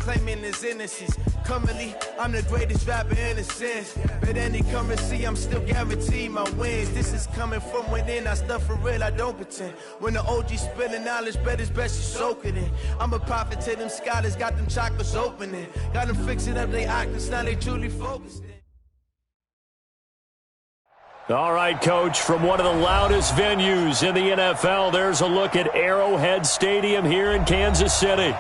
claiming his innocence. Currently, I'm the greatest rapper in a sense. But any currency, I'm still guaranteed my wins. This is coming from within, I stuff for real, I don't pretend. When the OG spilling knowledge, bet it's best you soak it in. I'm a prophet to them scholars, got them chakras opening. Got them fixing up they octaves, now they truly focused. All right, Coach, from one of the loudest venues in the NFL, there's a look at Arrowhead Stadium here in Kansas City.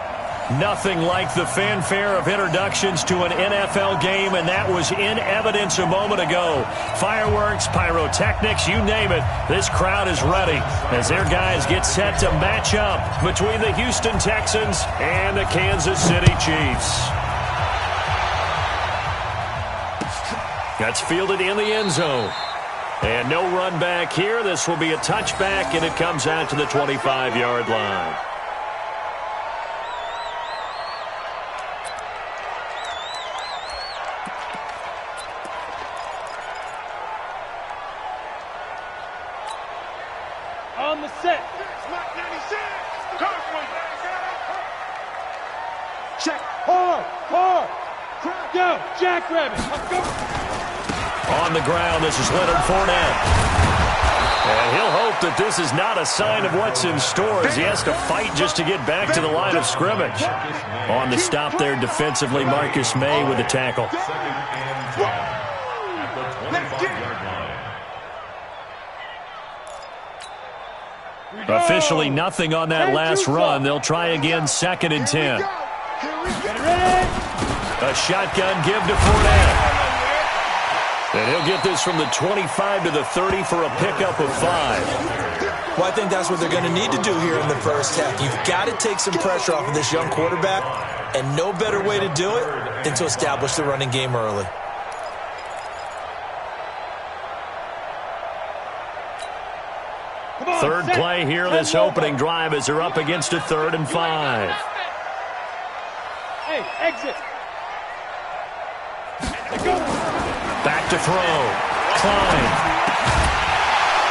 Nothing like the fanfare of introductions to an NFL game, and that was in evidence a moment ago. Fireworks, pyrotechnics, you name it. This crowd is ready as their guys get set to match up between the Houston Texans and the Kansas City Chiefs. That's fielded in the end zone. And no run back here. This will be a touchback, and it comes out to the 25-yard line. On the set. Check. Hard. Go. Jackrabbit. Let's go. On the ground, this is Leonard Fournette. And he'll hope that this is not a sign of what's in store as he has to fight just to get back to the line of scrimmage. On the stop there defensively, Marcus May with the tackle. Officially nothing on that last run. They'll try again, 2nd and 10. A shotgun give to Fournette. And he'll get this from the 25 to the 30 for a pickup of 5. Well, I think that's what they're going to need to do here in the first half. You've got to take some pressure off of this young quarterback, and no better way to do it than to establish the running game early. Third play here, this opening drive as they're up against a 3rd and 5. Hey, exit. Back to throw. Klein.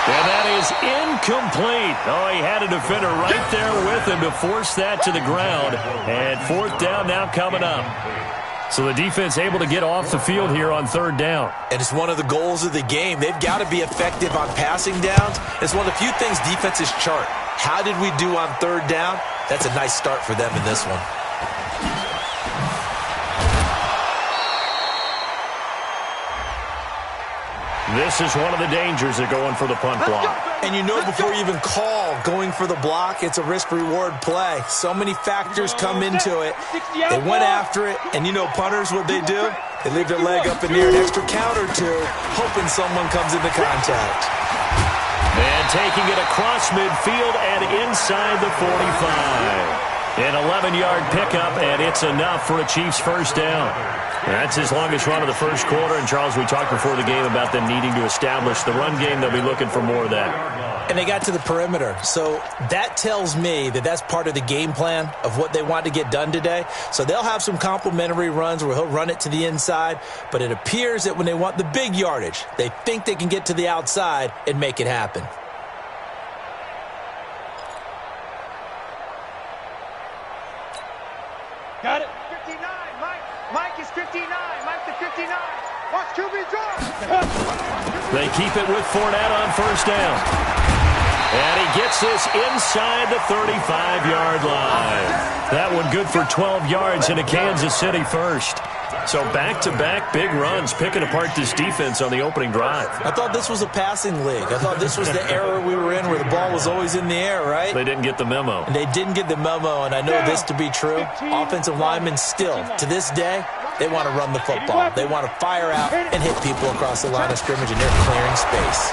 And that is incomplete. Oh, he had a defender right there with him to force that to the ground. And 4th down now coming up. So the defense able to get off the field here on 3rd down. And it's one of the goals of the game. They've got to be effective on passing downs. It's one of the few things defenses chart. How did we do on 3rd down? That's a nice start for them in this one. This is one of the dangers of going for the punt block. And you know before you even call going for the block, it's a risk-reward play. So many factors come into it. They went after it, and you know punters, what they do? They leave their leg up in the air, an extra count or two, hoping someone comes into contact. And taking it across midfield and inside the 45. An 11-yard pickup, and it's enough for a Chiefs first down. That's his longest run of the first quarter. And, Charles, we talked before the game about them needing to establish the run game. They'll be looking for more of that. And they got to the perimeter. So that tells me that that's part of the game plan of what they want to get done today. So they'll have some complementary runs where he'll run it to the inside. But it appears that when they want the big yardage, they think they can get to the outside and make it happen. Got it. 59, Mike is 59. Mike to 59. Watch QB draw. They keep it with Fournette on first down. And he gets this inside the 35-yard line. That one good for 12 yards in a Kansas City first. So back-to-back big runs, picking apart this defense on the opening drive. I thought this was a passing league. I thought this was the era we were in where the ball was always in the air, right? They didn't get the memo. And they didn't get the memo, and I know this to be true. Offensive linemen still, to this day, they want to run the football. They want to fire out and hit people across the line of scrimmage, and they're clearing space.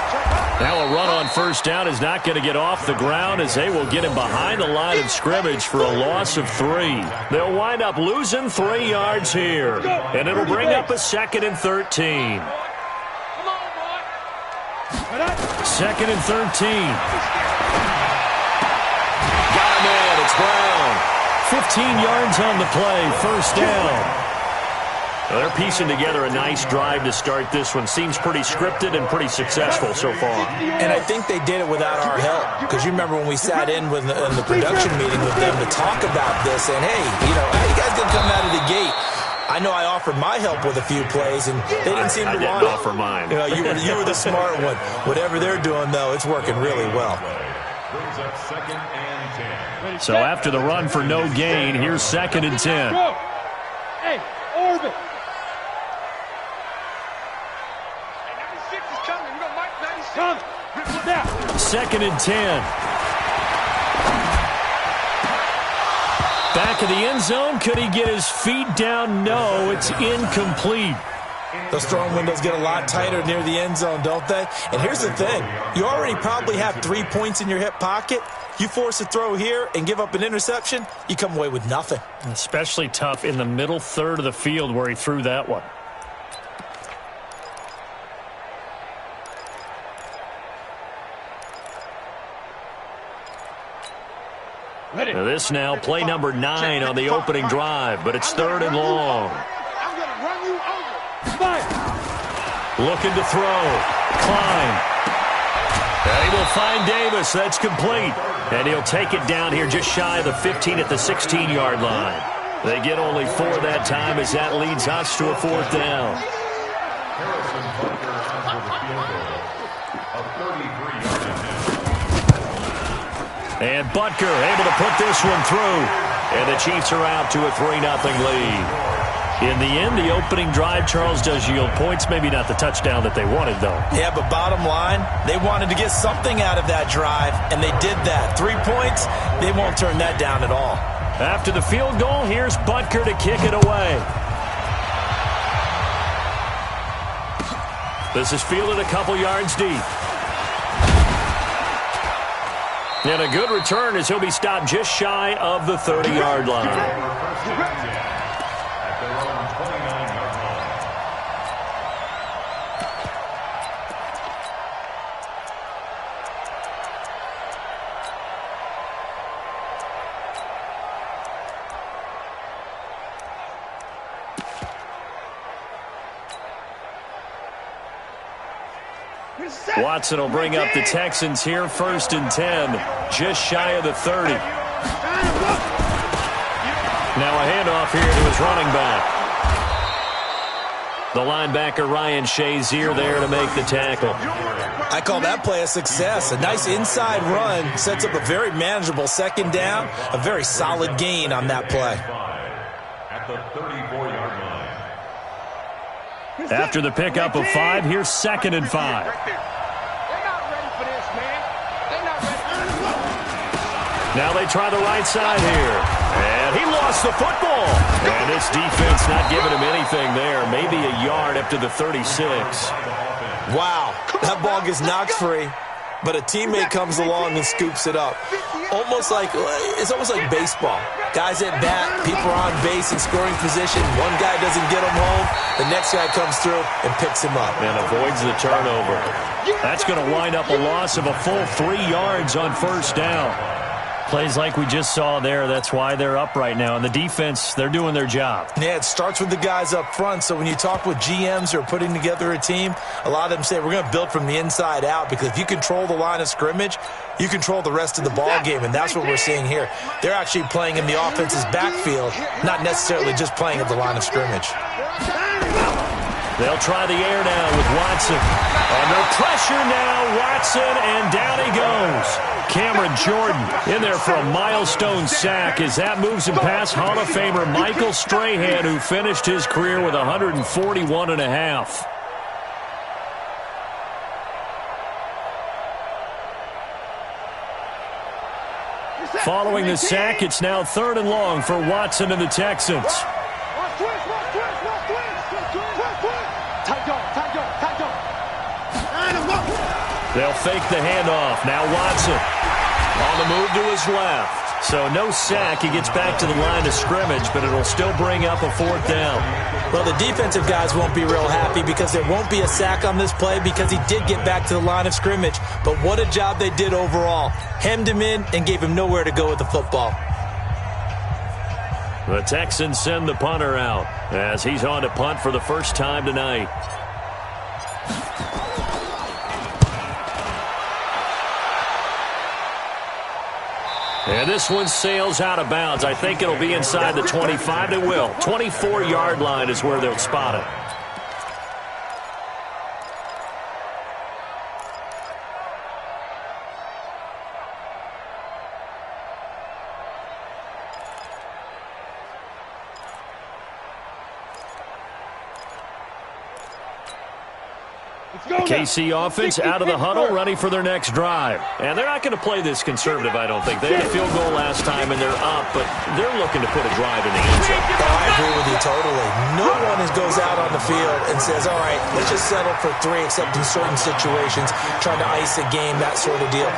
Now a run on first down is not going to get off the ground as they will get him behind the line of scrimmage for a loss of 3. They'll wind up losing 3 yards here, and it'll bring up a 2nd and 13. 2nd and 13. Got him in. It's Brown. 15 yards on the play. First down. Well, they're piecing together a nice drive to start this one. Seems pretty scripted and pretty successful so far. And I think they did it without our help. Because you remember when we sat in the production meeting with them to talk about this, and hey, you know, how you guys going to come out of the I know I offered my help with a few plays, and they didn't seem to want it. I didn't offer mine. You were the smart one. Whatever they're doing, though, it's working really well. So after the run for no gain, here's 2nd and 10. Go. Hey, orbit. Hey, 96 is coming. You got Mike 96. Coming. Now. 2nd and 10. Back of the end zone. Could he get his feet down? No, it's incomplete. Those throwing windows get a lot tighter near the end zone, don't they? And here's the thing. You already probably have 3 points in your hip pocket. You force a throw here and give up an interception, you come away with nothing. Especially tough in the middle third of the field where he threw that one. Now this now play number 9 on the opening drive, but it's 3rd and long. I'm going to run you over. Fire. Looking to throw. Klein. And he will find Davis. That's complete. And he'll take it down here just shy of the 15 at the 16-yard line. They get only 4 that time as that leads us to a 4th down. And Butker able to put this one through. And the Chiefs are out to a 3-0 lead. In the end, the opening drive, Charles, does yield points. Maybe not the touchdown that they wanted, though. Yeah, but bottom line, they wanted to get something out of that drive, and they did that. 3 points, they won't turn that down at all. After the field goal, here's Butker to kick it away. This is fielded a couple yards deep. And a good return as he'll be stopped just shy of the 30-yard line. Watson will bring up the Texans here, 1st and 10, just shy of the 30. Now a handoff here to his running back. The linebacker Ryan Shazier there to make the tackle. I call that play a success. A nice inside run sets up a very manageable 2nd down, a very solid gain on that play. At the 34-yard line. After the pickup of 5, here's 2nd and 5. Now they try the right side here. And he lost the football. And this defense not giving him anything there. Maybe a yard up to the 36. Wow, that ball gets knocked free, but a teammate comes along and scoops it up. It's almost like baseball. Guys at bat, people are on base in scoring position. One guy doesn't get him home. The next guy comes through and picks him up. And avoids the turnover. That's going to wind up a loss of a full 3 yards on 1st down. Plays like we just saw there. That's why they're up right now. And the defense, they're doing their job. Yeah, it starts with the guys up front. So when you talk with GMs who are putting together a team, a lot of them say we're going to build from the inside out, because if you control the line of scrimmage, you control the rest of the ball game, and that's what we're seeing here. They're actually playing in the offense's backfield, not necessarily just playing at the line of scrimmage. They'll try the air now with Watson. Under pressure now, Watson, and down he goes. Cameron Jordan in there for a milestone sack as that moves him past Hall of Famer Michael Strahan, who finished his career with 141.5. Following the sack, it's now 3rd and long for Watson and the Texans. They'll fake the handoff. Now Watson on the move to his left. So no sack. He gets back to the line of scrimmage, but it'll still bring up a 4th down. Well, the defensive guys won't be real happy because there won't be a sack on this play because he did get back to the line of scrimmage. But what a job they did overall. Hemmed him in and gave him nowhere to go with the football. The Texans send the punter out as he's on to punt for the first time tonight. And this one sails out of bounds. I think it'll be inside the 25. It will. 24-yard line is where they'll spot it. KC offense out of the huddle, ready for their next drive. And they're not going to play this conservative, I don't think. They had a field goal last time, and they're up, but they're looking to put a drive in the end zone. I agree with you totally. No one goes out on the field and says, all right, let's just settle for 3, except in certain situations, trying to ice a game, that sort of deal.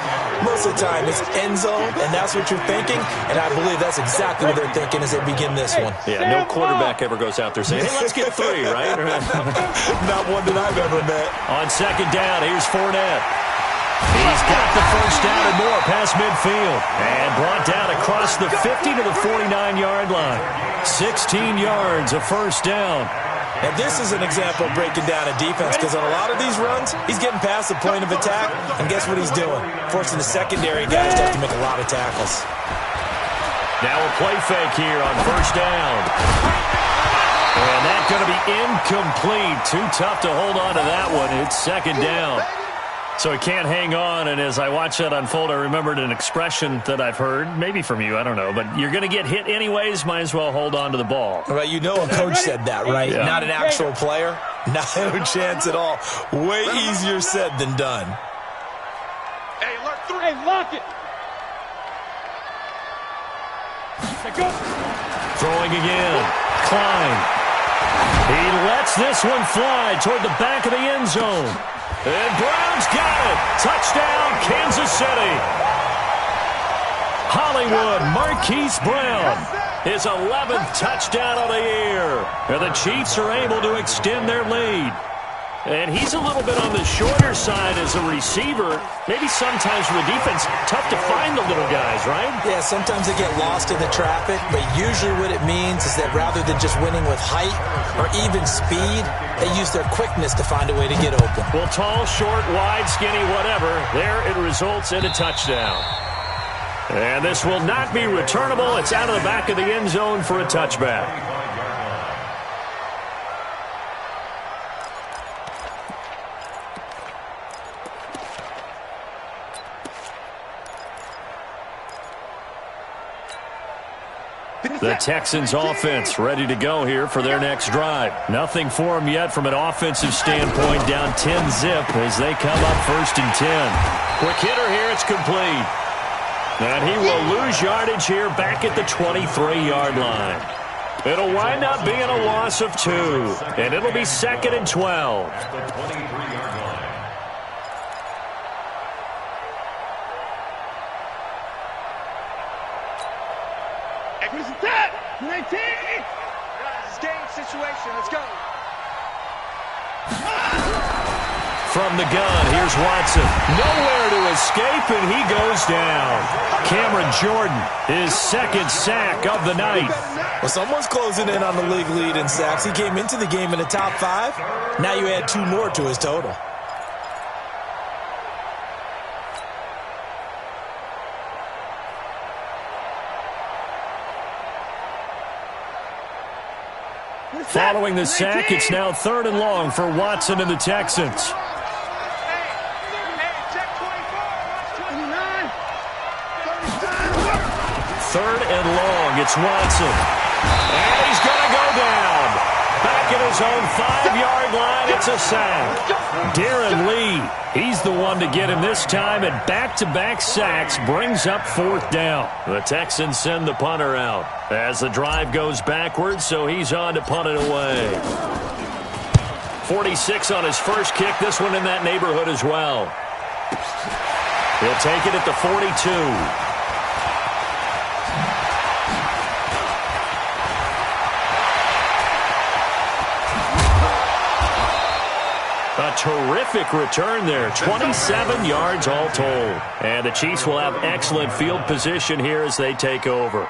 Most of the time, it's end zone, and that's what you're thinking, and I believe that's exactly what they're thinking as they begin this one. Yeah, no quarterback ever goes out there saying, hey, let's get 3, right? Not one that I've ever met. On second down, here's Fournette. He's got the first down and more past midfield. And brought down across the 50 to the 49-yard line. 16 yards, a first down. And this is an example of breaking down a defense, because on a lot of these runs, he's getting past the point of attack, and guess what he's doing? Forcing the secondary guys to have to make a lot of tackles. Now a play fake here on first down. And that's going to be incomplete. Too tough to hold on to that one. It's second down. So he can't hang on, and as I watch that unfold, I remembered an expression that I've heard, maybe from you, I don't know, but you're going to get hit anyways, might as well hold on to the ball. Well, you know a coach said that, right? Yeah. Not an actual player? No chance at all. Way easier said than done. Hey, lock it. Go. Throwing again. Klein. He lets this one fly toward the back of the end zone. And Brown's got it. Touchdown, Kansas City. Hollywood Marquise Brown, his 11th touchdown of the year. And the Chiefs are able to extend their lead. And he's a little bit on the shorter side as a receiver. Maybe sometimes for the defense, tough to find the little guys, right? Yeah, sometimes they get lost in the traffic, but usually what it means is that rather than just winning with height or even speed, they use their quickness to find a way to get open. Well, tall, short, wide, skinny, whatever, there it results in a touchdown. And this will not be returnable. It's out of the back of the end zone for a touchback. The Texans offense ready to go here for their next drive. Nothing for them yet from an offensive standpoint, down 10-zip as they come up 1st and 10. Quick hitter here, it's complete. And he will lose yardage here back at the 23-yard line. It'll wind up being a loss of 2, and it'll be 2nd and 12. Situation. Let's go. From the gun, here's Watson. Nowhere to escape, and he goes down. Cameron Jordan, his 2nd sack of the night. Well, someone's closing in on the league lead in sacks. He came into the game in the top 5. Now you add 2 more to his total. Following the sack, it's now 3rd and long for Watson and the Texans. Third and long, it's Watson. And he's going to go down. Back at his own 5-yard line, it's a sack. Darren Lee, he's the one to get him this time, and back-to-back sacks brings up 4th down. The Texans send the punter out as the drive goes backwards, so he's on to punt it away. 46 on his first kick, this one in that neighborhood as well. He'll take it at the 42. A terrific return there. 27 yards all told. And the Chiefs will have excellent field position here as they take over.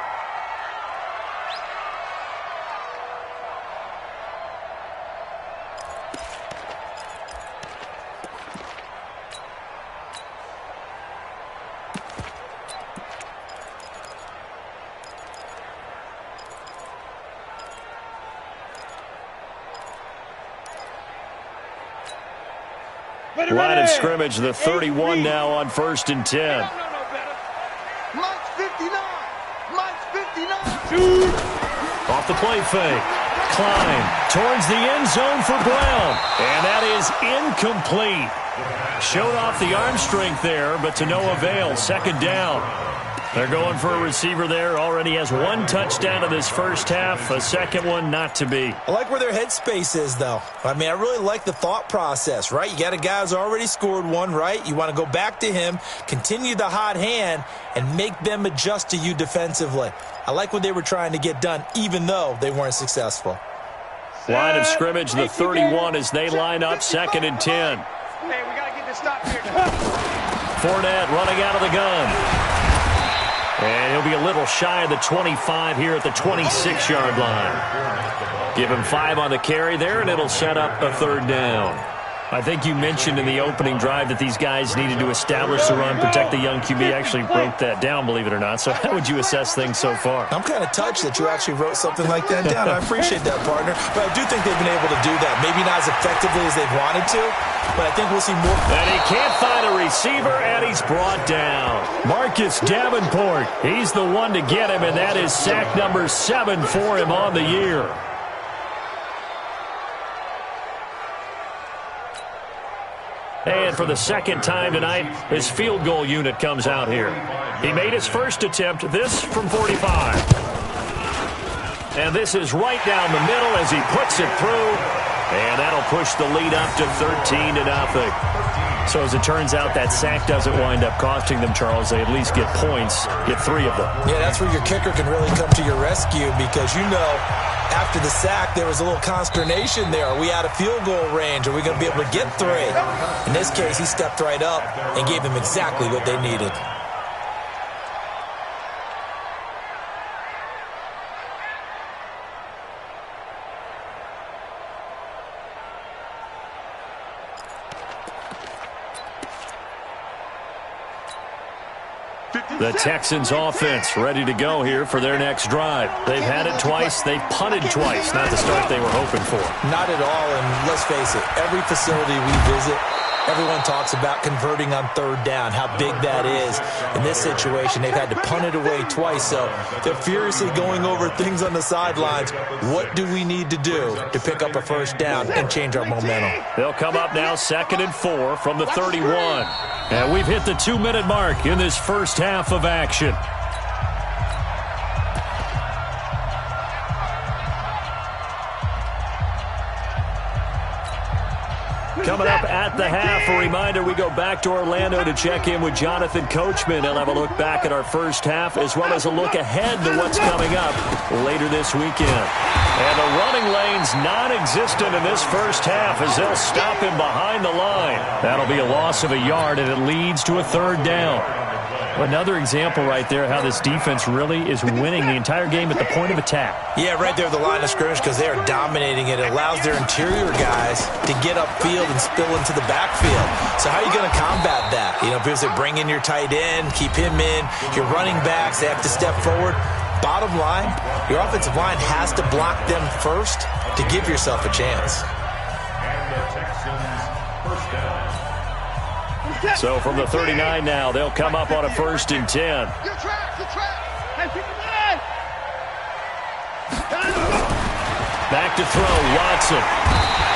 Line of scrimmage, the 31 now on 1st and 10. Mike's 59. Mike's 59. Off the play fake. Klein towards the end zone for Brown. And that is incomplete. Showed off the arm strength there, but to no avail. 2nd down. They're going for a receiver there. Already has 1 touchdown in this first half. A second one not to be. I like where their headspace is, though. I mean, I really like the thought process, right? You got a guy who's already scored 1, right? You want to go back to him, continue the hot hand, and make them adjust to you defensively. I like what they were trying to get done, even though they weren't successful. Line of scrimmage, the 31 as they line up 2nd and 10. Hey, we got to get this stop here. Fournette running out of the gun. And he'll be a little shy of the 25 here at the 26-yard line. Give him 5 on the carry there, and it'll set up a 3rd down. I think you mentioned in the opening drive that these guys needed to establish the run, protect the young QB. Actually broke that down, believe it or not. So how would you assess things so far? I'm kind of touched that you actually wrote something like that down. I appreciate that, partner. But I do think they've been able to do that. Maybe not as effectively as they've wanted to, but I think we'll see more. And he can't find a receiver, and he's brought down. Marcus Davenport, he's the one to get him, and that is sack number 7 for him on the year. And for the 2nd time tonight, his field goal unit comes out here. He made his first attempt, this from 45. And this is right down the middle as he puts it through. And that'll push the lead up to 13-0. So as it turns out, that sack doesn't wind up costing them, Charles. They at least get points, get 3 of them. Yeah, that's where your kicker can really come to your rescue because, you know, after the sack, there was a little consternation there. Are we out of field goal range? Are we going to be able to get 3? In this case, he stepped right up and gave them exactly what they needed. The Texans offense ready to go here for their next drive. They've had it twice. They've punted twice. Not the start they were hoping for. Not at all, and let's face it, every facility we visit, everyone talks about converting on 3rd down, how big that is. In this situation, they've had to punt it away twice, so they're furiously going over things on the sidelines. What do we need to do to pick up a 1st down and change our momentum? They'll come up now 2nd and 4 from the 31. And we've hit the 2-minute mark in this first half of action. Coming up at the half, a reminder, we go back to Orlando to check in with Jonathan Coachman. He'll have a look back at our first half as well as a look ahead to what's coming up later this weekend. And the running lane's non-existent in this first half as they'll stop him behind the line. That'll be a loss of a yard, and it leads to a 3rd down. Another example right there how this defense really is winning the entire game at the point of attack. Yeah, right there at the line of scrimmage because they are dominating it. It allows their interior guys to get upfield and spill into the backfield. So how are you going to combat that? You know, because they bring in your tight end, keep him in, your running backs, they have to step forward. Bottom line, your offensive line has to block them first to give yourself a chance. So from the 39 now, they'll come up on a 1st and 10. Back to throw, Watson.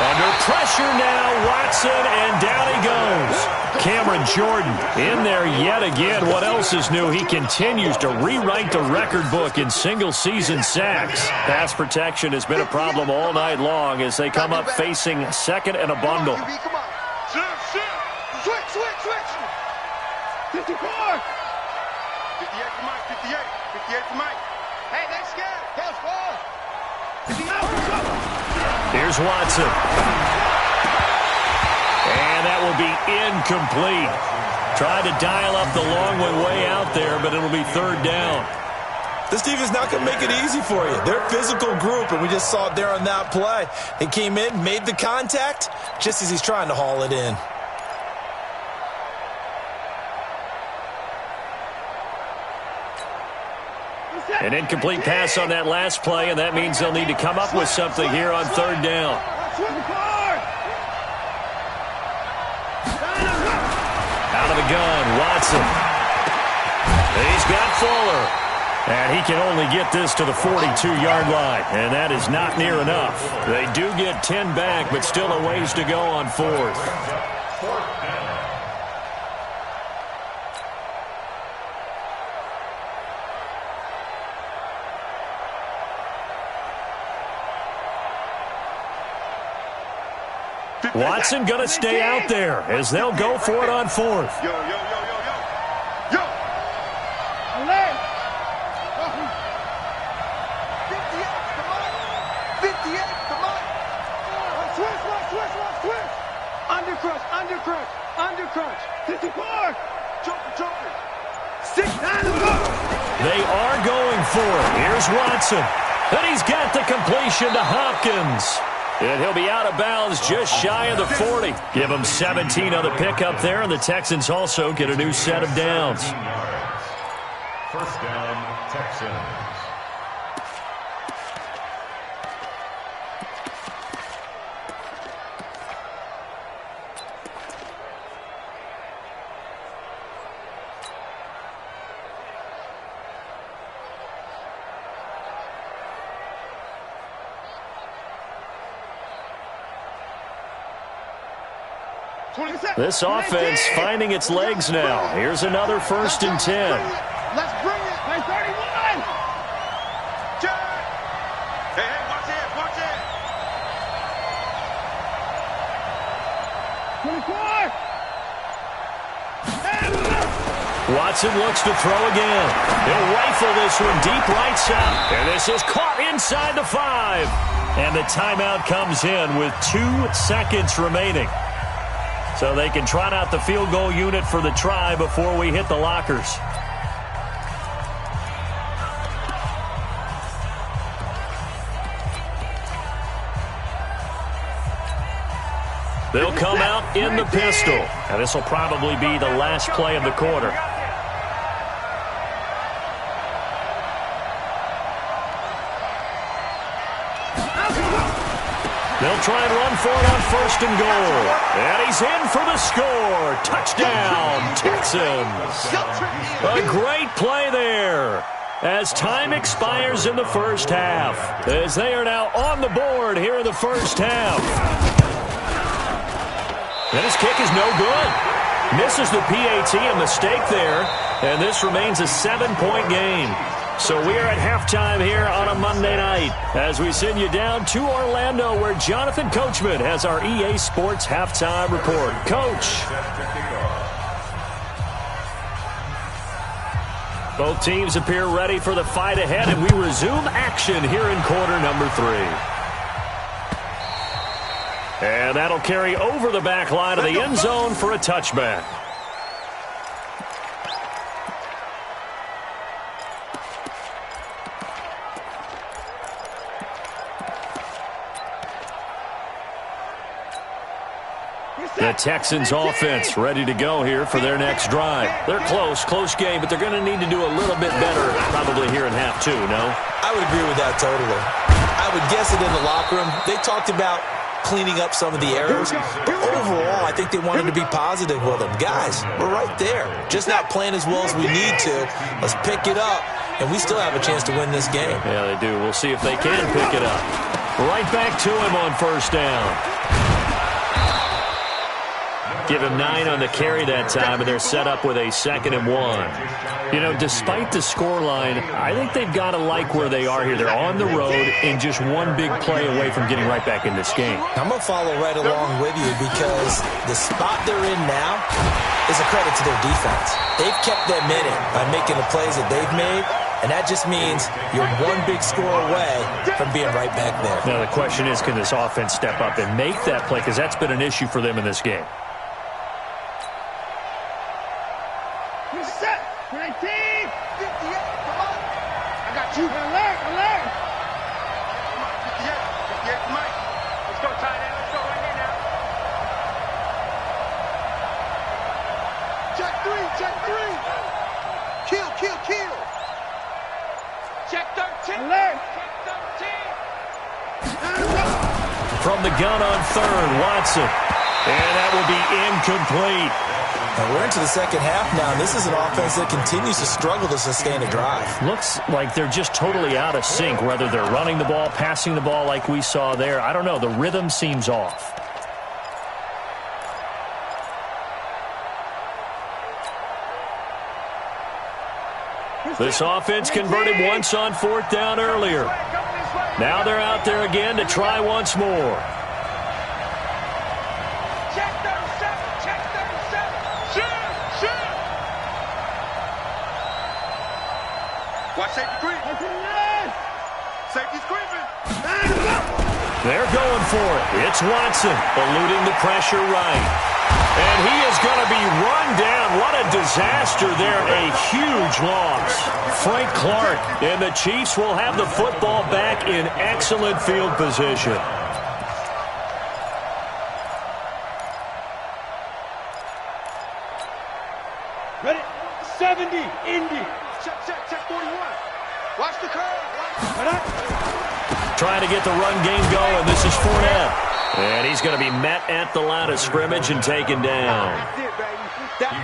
Under pressure now, Watson, and down he goes. Cameron Jordan in there yet again. What else is new? He continues to rewrite the record book in single-season sacks. Pass protection has been a problem all night long as they come up facing 2nd and a bundle. Switch. 54. 58 for Mike. 58 for Mike. Hey, they scared. Pass ball. Here's Watson. And that will be incomplete. Tried to dial up the long one way out there, but it'll be 3rd down. This defense is not going to make it easy for you. They're a physical group, and we just saw it there on that play. They came in, made the contact, just as he's trying to haul it in. An incomplete pass on that last play, and that means they'll need to come up with something here on 3rd down. Out of the gun, Watson. He's got Fuller. And he can only get this to the 42-yard line, and that is not near enough. They do get 10 back, but still a ways to go on fourth. Watson going to stay out there as they'll go for it on fourth. Yo. Alert! 58, come on! Switch! Undercrunch! 54! Jumper! 6, 9, They are going for it. Here's Watson. And he's got the completion to Hopkins. And he'll be out of bounds just shy of the 40. Give him 17 on the pickup there, and the Texans also get a new set of downs. First down, Texans. This offense finding its legs now. Here's another 1st and 10. Let's bring it! Hey, 31! Jack! Hey, watch it! 24! Watson looks to throw again. He'll rifle this one deep right side. And this is caught inside the 5. And the timeout comes in with 2 seconds remaining. So they can trot out the field goal unit for the try before we hit the lockers. They'll come out in the pistol. And this will probably be the last play of the quarter. They'll try and run for it on 1st and goal. And he's in for the score. Touchdown, Texans. A great play there as time expires in the first half, as they are now on the board here in the first half. And his kick is no good. Misses the PAT, a mistake there, and this remains a 7-point game. So we are at halftime here on a Monday night as we send you down to Orlando, where Jonathan Coachman has our EA Sports halftime report. Coach. Both teams appear ready for the fight ahead, and we resume action here in quarter number 3. And that'll carry over the back line of the end zone for a touchback. The Texans offense ready to go here for their next drive. They're close game, but they're going to need to do a little bit better probably here in half 2, no? I would agree with that totally. I would guess it in the locker room. They talked about cleaning up some of the errors, but overall, I think they wanted to be positive with them. Guys, we're right there. Just not playing as well as we need to. Let's pick it up, and we still have a chance to win this game. Yeah, they do. We'll see if they can pick it up. Right back to him on 1st down. Give him 9 on the carry that time, and they're set up with a 2nd and 1. You know, despite the scoreline, I think they've got to like where they are here. They're on the road and just one big play away from getting right back in this game. I'm going to follow right along with you because the spot they're in now is a credit to their defense. They've kept them in it by making the plays that they've made, and that just means you're one big score away from being right back there. Now, the question is, can this offense step up and make that play? Because that's been an issue for them in this game. From the gun on 3rd, Watson. And that will be incomplete. And we're into the second half now, and this is an offense that continues to struggle to sustain a drive. Looks like they're just totally out of sync, whether they're running the ball, passing the ball like we saw there. I don't know. The rhythm seems off. This offense converted once on fourth down earlier. Now they're out there again to try once more. Check 37, check 37. Shoot. Watch safety creep. Safety's creeping. They're going for it. It's Watson eluding the pressure right. And he is going to be run down. What a disaster there. A huge loss. Frank Clark and the Chiefs will have the football back in excellent field position. Ready? 70, Indy. Check 41. Watch the curve. Trying to get the run game going. This is Fournette. And he's going to be met at the line of scrimmage and taken down.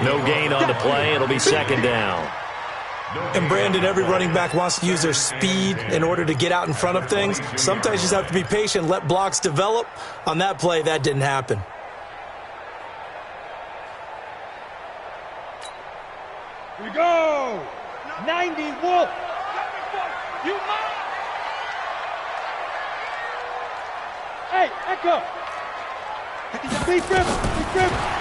No gain on the play. It'll be second down. And Brandon, every running back wants to use their speed in order to get out in front of things. Sometimes you just have to be patient, let blocks develop. On that play, that didn't happen. Here we go. 90, Wolf. You mine. Hey, Echo. Deep rip.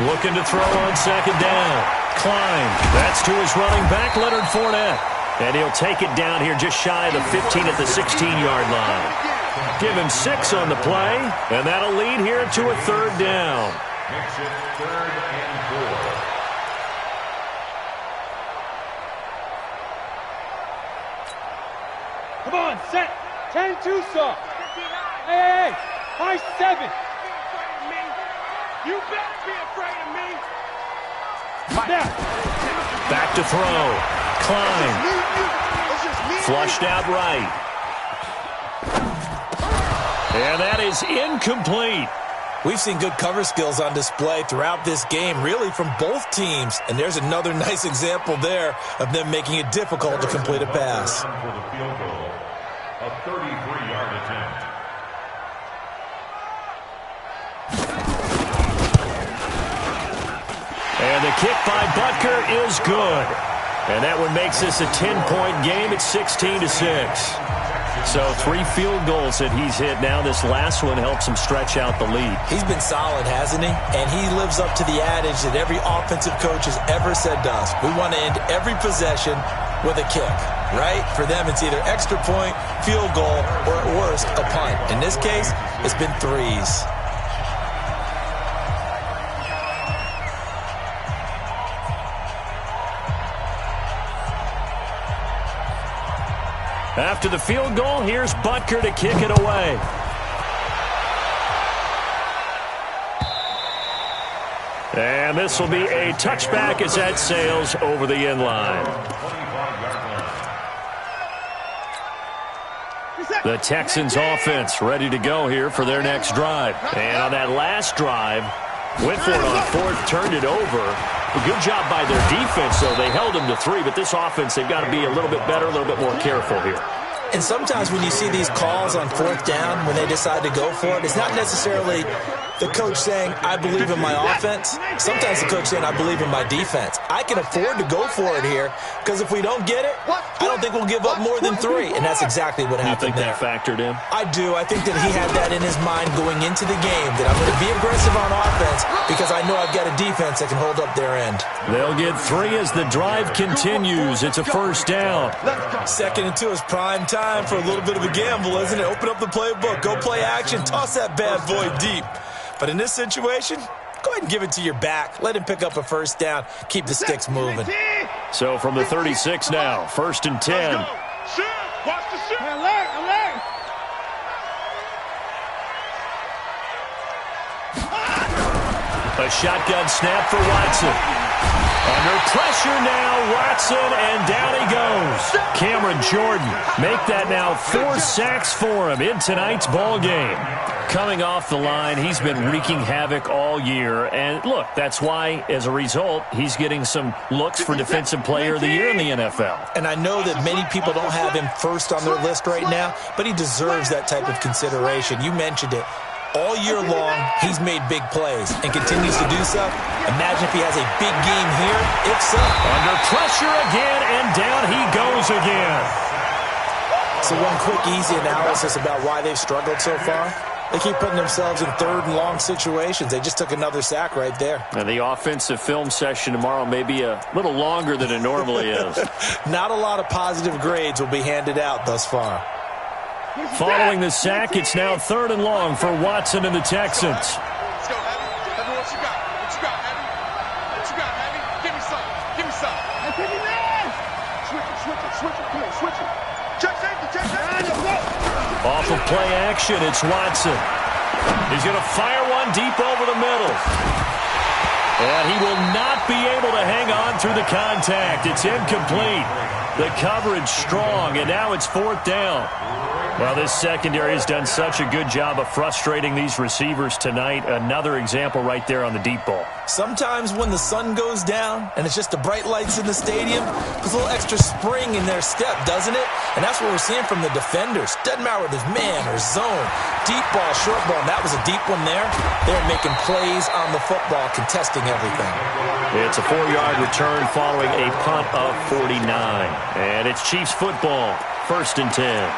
Looking to throw on second down. Klein. That's to his running back, Leonard Fournette. And he'll take it down here just shy of the 15 at the 16-yard line. Give him 6 on the play, and that'll lead here to a third down. Makes it 3rd and 4. Come on, set. 10-2 saw. Hey. High 7. You better be afraid of me. Back to throw. Klein. Flushed out right. And that is incomplete. We've seen good cover skills on display throughout this game, really from both teams. And there's another nice example there of them making it difficult to complete a pass. For the field goal, a 33-yard attempt. And the kick by Butker is good. And that one makes this a 10-point game at 16-6. So 3 field goals that he's hit now. This last one helps him stretch out the lead. He's been solid, hasn't he? And he lives up to the adage that every offensive coach has ever said to us. We want to end every possession with a kick, right? For them, it's either extra point, field goal, or at worst, a punt. In this case, it's been 3s. After the field goal, here's Butker to kick it away. And this will be a touchback as that sails over the end line. The Texans offense ready to go here for their next drive. And on that last drive, went for it on 4th, turned it over. A good job by their defense, though. They held them to 3, but this offense, they've got to be a little bit better, a little bit more careful here. And sometimes when you see these calls on 4th down, when they decide to go for it, it's not necessarily the coach saying, I believe in my offense. Sometimes the coach saying, I believe in my defense. I can afford to go for it here because if we don't get it, I don't think we'll give up more than 3. And that's exactly what happened there. You think that factored in? I do. I think that he had that in his mind going into the game, that I'm going to be aggressive on offense because I know I've got a defense that can hold up their end. They'll get 3 as the drive continues. It's a first down. 2nd and 2 is prime time for a little bit of a gamble, isn't it? Open up the playbook, go play action, toss that bad boy deep. But in this situation, go ahead and give it to your back. Let him pick up a first down. Keep the sticks moving. So from the 36 now, 1st and 10. Shoot. Watch the shoot. Alert. A shotgun snap for Watson. Under pressure now, Watson, and down he goes. Cameron Jordan make that now 4 sacks for him in tonight's ball game. Coming off the line, he's been wreaking havoc all year. And look, that's why, as a result, he's getting some looks for Defensive Player of the Year in the NFL. And I know that many people don't have him first on their list right now, but he deserves that type of consideration. You mentioned it. All year long, he's made big plays and continues to do so. Imagine if he has a big game here. If so. Under pressure again, and down he goes again. So one quick, easy analysis about why they've struggled so far. They keep putting themselves in third and long situations. They just took another sack right there. And the offensive film session tomorrow may be a little longer than it normally is. Not a lot of positive grades will be handed out thus far. Following the sack, it's now 3rd and long for Watson and the Texans. Let's go, Heavy. Heavy, what you got? What you got, Heavy? What you got, Heavy? Give me some. Give me some. Switch it. Come on, switch it. Check safety. Off of play action, it's Watson. He's going to fire one deep over the middle. And he will not be able to hang on through the contact. It's incomplete. The coverage strong, and now it's 4th down. Well, this secondary has done such a good job of frustrating these receivers tonight. Another example right there on the deep ball. Sometimes when the sun goes down and it's just the bright lights in the stadium, there's a little extra spring in their step, doesn't it? And that's what we're seeing from the defenders. Doesn't matter whether it's man or zone, deep ball, short ball. And that was a deep one there. They're making plays on the football, contesting everything. It's a 4-yard return following a punt of 49. And it's Chiefs football, 1st and 10.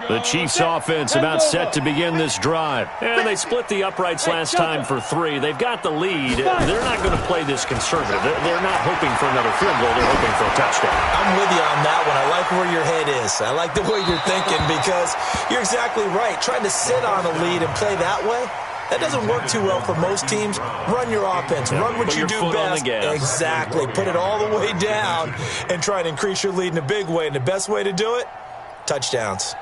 The Chiefs offense about set to begin this drive. And they split the uprights last time for 3. They've got the lead. They're not going to play this conservative. They're not hoping for another field goal. They're hoping for a touchdown. I'm with you on that one. I like where your head is. I like the way you're thinking because you're exactly right. Trying to sit on a lead and play that way, that doesn't work too well for most teams. Run your offense. Run what you do best. Exactly. Put it all the way down and try to increase your lead in a big way. And the best way to do it, touchdowns.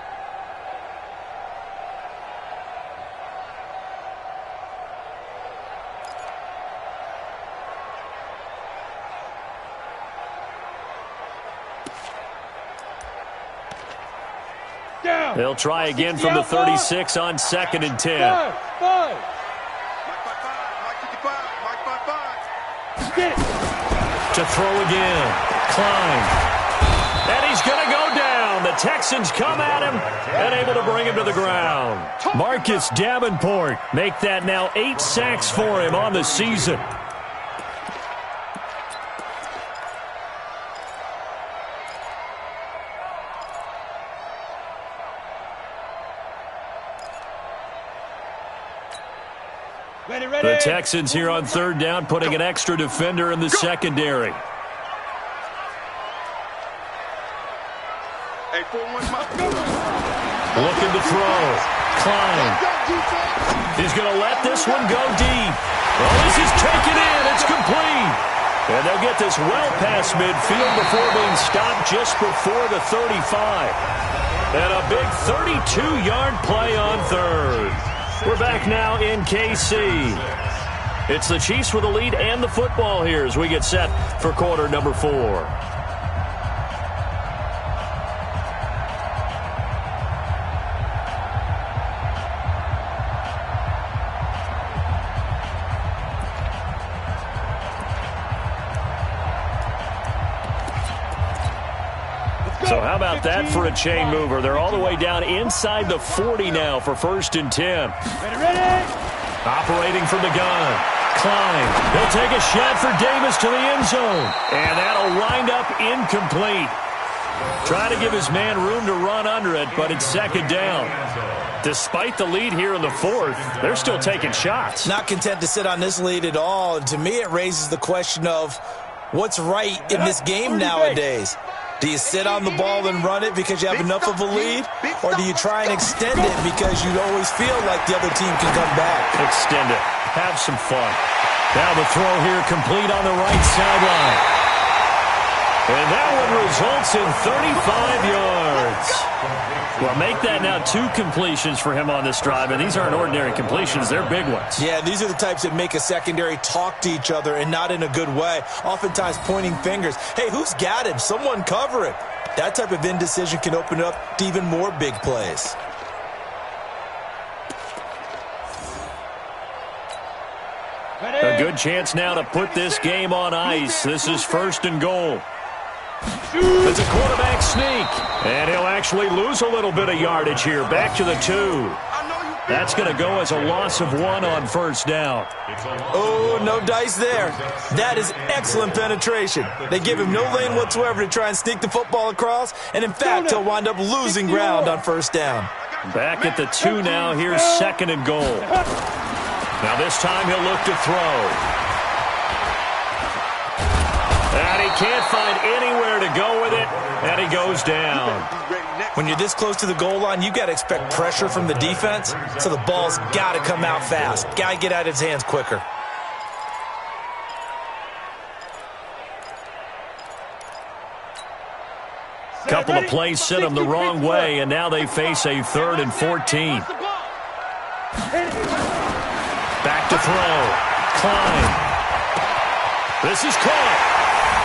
They'll try again from the 36 on 2nd and 10. To throw again. Klein. And he's going to go down. The Texans come at him and able to bring him to the ground. Marcus Davenport make that now 8 sacks for him on the season. The Texans here on 3rd down, putting an extra defender in the secondary. Looking to throw. Klein. He's going to let this one go deep. Well, this is taken in. It's complete. And they'll get this well past midfield before being stopped just before the 35. And a big 32-yard play on 3rd. We're back now in KC. It's the Chiefs with the lead and the football here as we get set for quarter number 4. So how about that for a chain mover? They're all the way down inside the 40 now for 1st and 10. Operating from the gun. Klein. He'll take a shot for Davis to the end zone. And that'll wind up incomplete. Trying to give his man room to run under it, but it's 2nd down. Despite the lead here in the 4th, they're still taking shots. Not content to sit on this lead at all. And to me, it raises the question of what's right in this game nowadays. Do you sit on the ball and run it because you have enough of a lead? Or do you try and extend it because you always feel like the other team can come back? Extend it. Have some fun. Now the throw here complete on the right sideline. And that one results in 35 yards. Well, make that now 2 completions for him on this drive, and these aren't ordinary completions. They're big ones. Yeah, these are the types that make a secondary talk to each other and not in a good way, oftentimes pointing fingers. Hey, who's got him? Someone cover it. That type of indecision can open up to even more big plays. A good chance now to put this game on ice. This is 1st and goal. It's a quarterback sneak, and he'll actually lose a little bit of yardage here. Back to the 2. That's going to go as a loss of 1 on 1st down. Oh, no dice there. That is excellent penetration. They give him no lane whatsoever to try and sneak the football across, and in fact, he'll wind up losing ground on 1st down. Back at the 2 now. Here's 2nd and goal. Now this time he'll look to throw. And he can't find anywhere to go with it, and he goes down. When you're this close to the goal line, you got to expect pressure from the defense, so the ball's got to come out fast. Got to get out of his hands quicker. Couple of plays sent them the wrong way, and now they face a 3rd and 14. Back to throw. Klein. This is caught.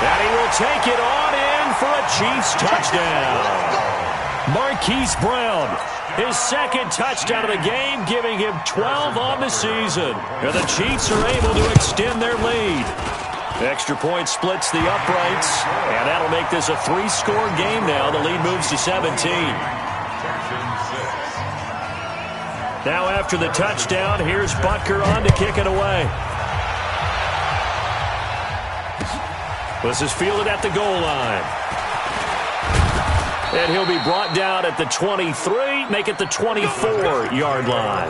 And he will take it on in for a Chiefs touchdown. Marquise Brown, his 2nd touchdown of the game, giving him 12 on the season. And the Chiefs are able to extend their lead. Extra point splits the uprights, and that'll make this a 3-score game now. The lead moves to 17. Now after the touchdown, here's Butker on to kick it away. This is fielded at the goal line. And he'll be brought down at the 23, make it the 24-yard line.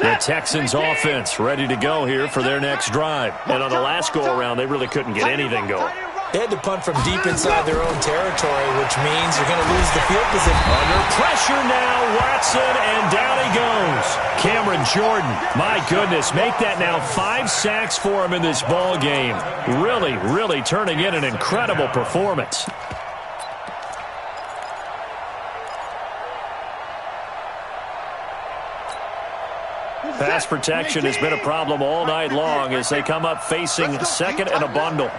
The Texans offense ready to go here for their next drive. And on the last go-around, they really couldn't get anything going. They had to punt from deep inside their own territory, which means you're going to lose the field position. Under pressure now, Watson, and down he goes. Cameron Jordan, my goodness, make that now 5 sacks for him in this ball game. Really, really turning in an incredible performance. Pass protection has been a problem all night long as they come up facing 2nd and a bundle.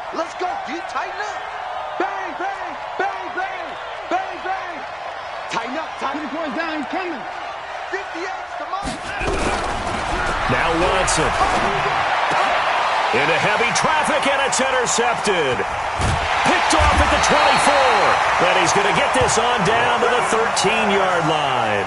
Let's go, D. Tighten up. Bang, bang, bang, bang, bang, bang. Tighten up, tighten up. Down, he's coming. 58, come on. Now Watson. Into heavy traffic, and it's intercepted. Picked off at the 24. And he's going to get this on down to the 13-yard line.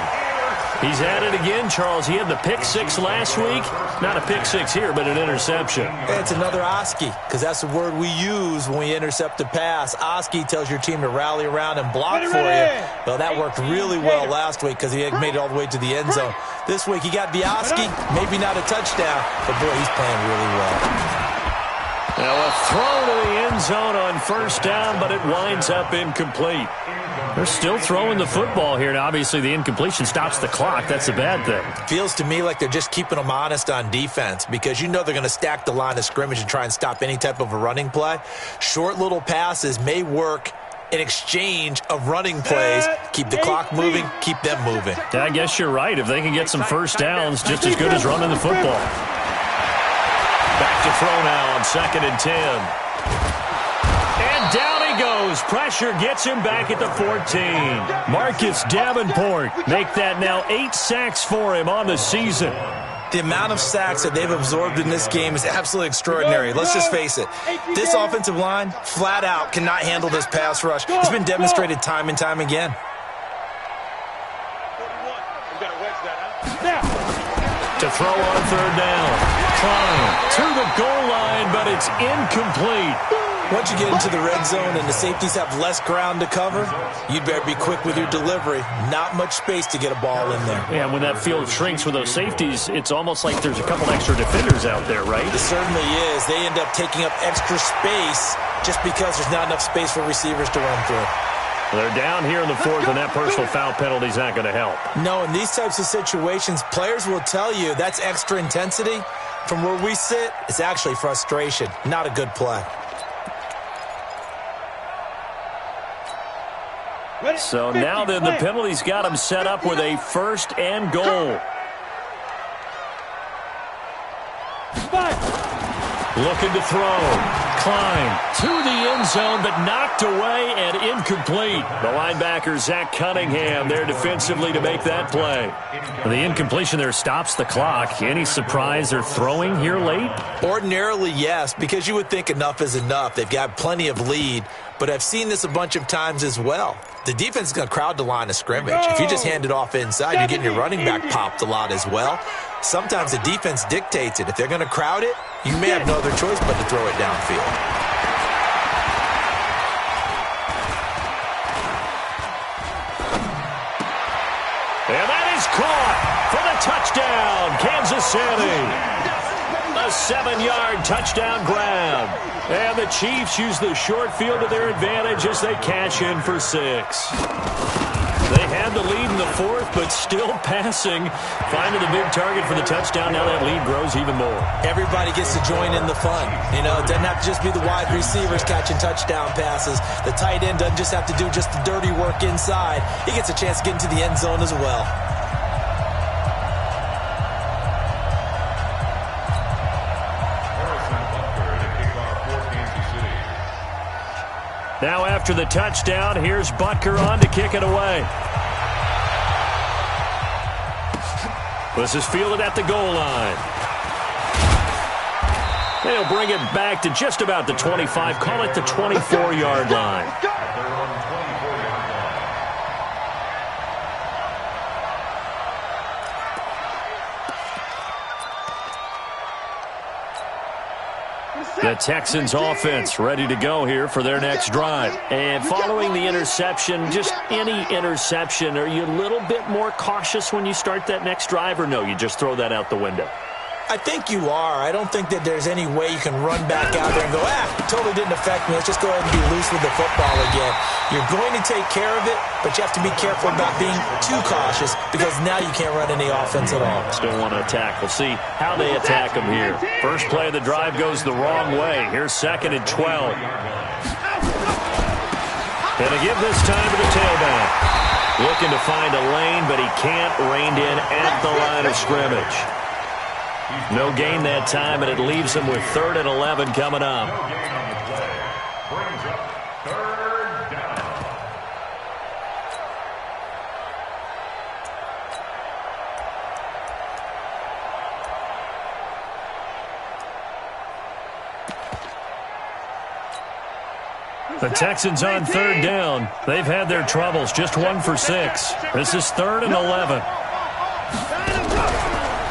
He's at it again, Charles. He had the pick 6 last week. Not a pick 6 here, but an interception. It's another Oski, because that's the word we use when we intercept a pass. Oski tells your team to rally around and block for you. Well, that worked really well last week because he had made it all the way to the end zone. This week he got the Oski, maybe not a touchdown, but boy, he's playing really well. Now a throw to the end zone on 1st down, but it winds up incomplete. They're still throwing the football here. Now, obviously, the incompletion stops the clock. That's a bad thing. Feels to me like they're just keeping them honest on defense because you know they're going to stack the line of scrimmage and try and stop any type of a running play. Short little passes may work in exchange of running plays. Keep the clock moving, keep them moving. Yeah, I guess you're right. If they can get some 1st downs, just as good as running the football. Back to throw now on 2nd and 10. And down he goes. Pressure gets him back at the 14. Marcus Davenport make that now 8 sacks for him on the season. The amount of sacks that they've absorbed in this game is absolutely extraordinary. Let's just face it. This offensive line, flat out, cannot handle this pass rush. It's been demonstrated time and time again. To throw on 3rd down. Klein to the goal line, but it's incomplete. Once you get into the red zone and the safeties have less ground to cover, you'd better be quick with your delivery. Not much space to get a ball in there. Yeah, when that field shrinks with those safeties, it's almost like there's a couple extra defenders out there, right? It certainly is. They end up taking up extra space just because there's not enough space for receivers to run through. They're down here in the fourth, and that personal foul penalty is not going to help. No, in these types of situations, players will tell you that's extra intensity. From where we sit, it's actually frustration. Not a good play. So now then, the penalty's got him set up with a 1st and goal. Looking to throw. Klein to the end zone, but knocked away and incomplete. The linebacker, Zach Cunningham, there defensively to make that play. The incompletion there stops the clock. Any surprise they're throwing here late? Ordinarily, yes, because you would think enough is enough. They've got plenty of lead, but I've seen this a bunch of times as well. The defense is going to crowd the line of scrimmage. If you just hand it off inside, you're getting your running back popped a lot as well. Sometimes the defense dictates it. If they're going to crowd it, you may have no other choice but to throw it downfield. And that is caught for the touchdown, Kansas City. A 7-yard touchdown grab. And the Chiefs use the short field to their advantage as they cash in for 6. They had the lead in the fourth, but still passing. Finding the big target for the touchdown. Now that lead grows even more. Everybody gets to join in the fun. You know, it doesn't have to just be the wide receivers catching touchdown passes. The tight end doesn't just have to do just the dirty work inside. He gets a chance to get into the end zone as well. Now after the touchdown, here's Butker on to kick it away. This is fielded at the goal line. They'll bring it back to just about the 25. Call it the 24-yard line. The Texans offense ready to go here for their next drive. And following the interception, just any interception, are you a little bit more cautious when you start that next drive, or no, you just throw that out the window? I think you are. I don't think that there's any way you can run back out there and go, totally didn't affect me. Let's just go ahead and be loose with the football again. You're going to take care of it, but you have to be careful about being too cautious because now you can't run any offense at all. Still want to attack. We'll see how they attack them here. First play of the drive goes the wrong way. Here's 2nd and 12. Gonna give this time to the tailback. Looking to find a lane, but he can't rein in at the line of scrimmage. No gain that time, and it leaves him with 3rd and 11 coming up. Brings up 3rd down. The Texans on 3rd down. They've had their troubles, just 1 for 6. This is 3rd and 11.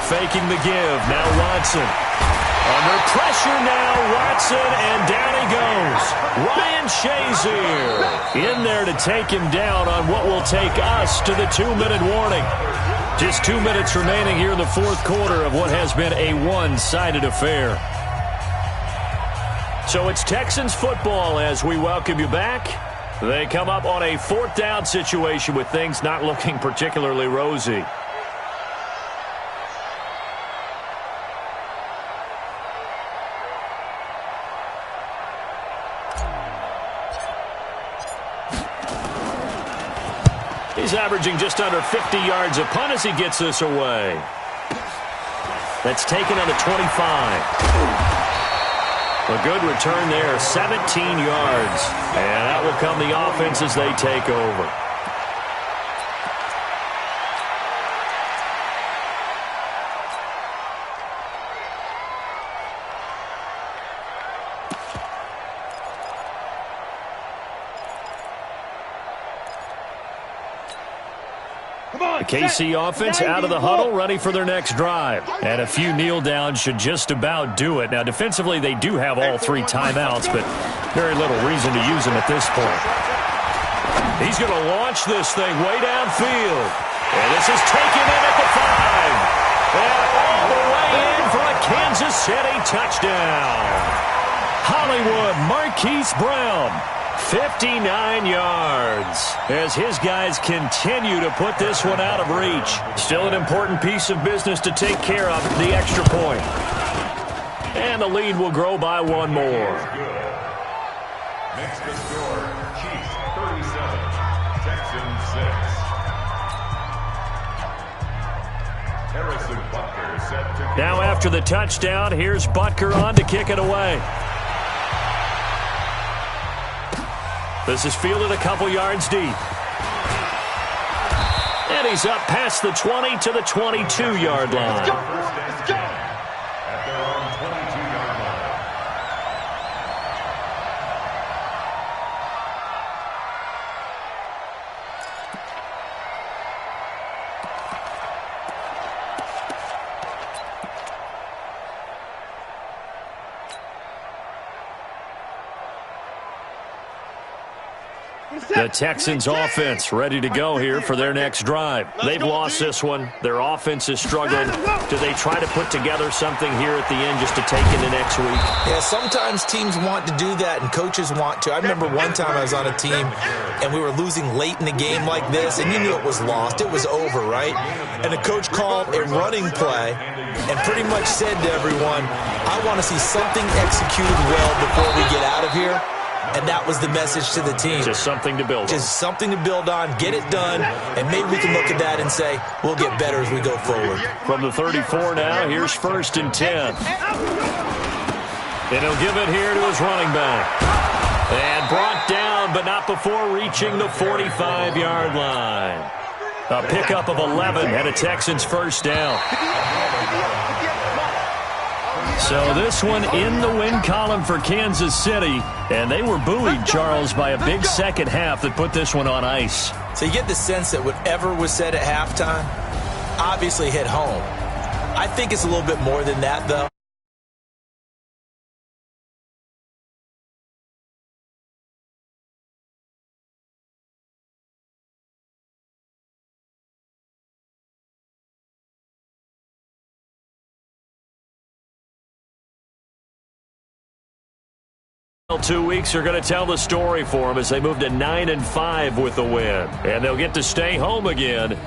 Faking the give. Now Watson. Under pressure now, Watson, and down he goes. Ryan Shazier in there to take him down on what will take us to the 2-minute warning. Just 2 minutes remaining here in the fourth quarter of what has been a one-sided affair. So it's Texans football as we welcome you back. They come up on a 4th down situation with things not looking particularly rosy. He's averaging just under 50 yards a punt as he gets this away. That's taken on the 25. A good return there, 17 yards. And that will come the offense as they take over. The KC offense out of the huddle, ready for their next drive. And a few kneel downs should just about do it. Now, defensively, they do have all 3 timeouts, but very little reason to use them at this point. He's going to launch this thing way downfield. And this is taken in at the 5. And all the way in for a Kansas City touchdown. Hollywood Marquise Brown 59 yards as his guys continue to put this one out of reach. Still an important piece of business to take care of, the extra point. And the lead will grow by one more. Next to score, Chiefs 37, Texans 6. Harrison Butker set to kick. Now after the touchdown, here's Butker on to kick it away. This is fielded a couple yards deep. And he's up past the 20 to the 22-yard line. First and 10 at their own 22-yard line. The Texans offense ready to go here for their next drive. They've lost this one. Their offense is struggling. Do they try to put together something here at the end just to take into next week? Yeah, sometimes teams want to do that and coaches want to. I remember one time I was on a team and we were losing late in the game like this, and you knew it was lost. It was over, right? And the coach called a running play and pretty much said to everyone, I want to see something executed well before we get out of here. And that was the message to the team. Just something to build on. Just something to build on, get it done, and maybe we can look at that and say, we'll get better as we go forward. From the 34 now, here's 1st and 10. And he'll give it here to his running back. And brought down, but not before reaching the 45-yard line. A pickup of 11 and a Texans first down. So this one in the win column for Kansas City. And they were buoyed, Charles, by a big second half that put this one on ice. So you get the sense that whatever was said at halftime obviously hit home. I think it's a little bit more than that, though. Well, 2 weeks are going to tell the story for them as they move to 9-5 with the win. And they'll get to stay home again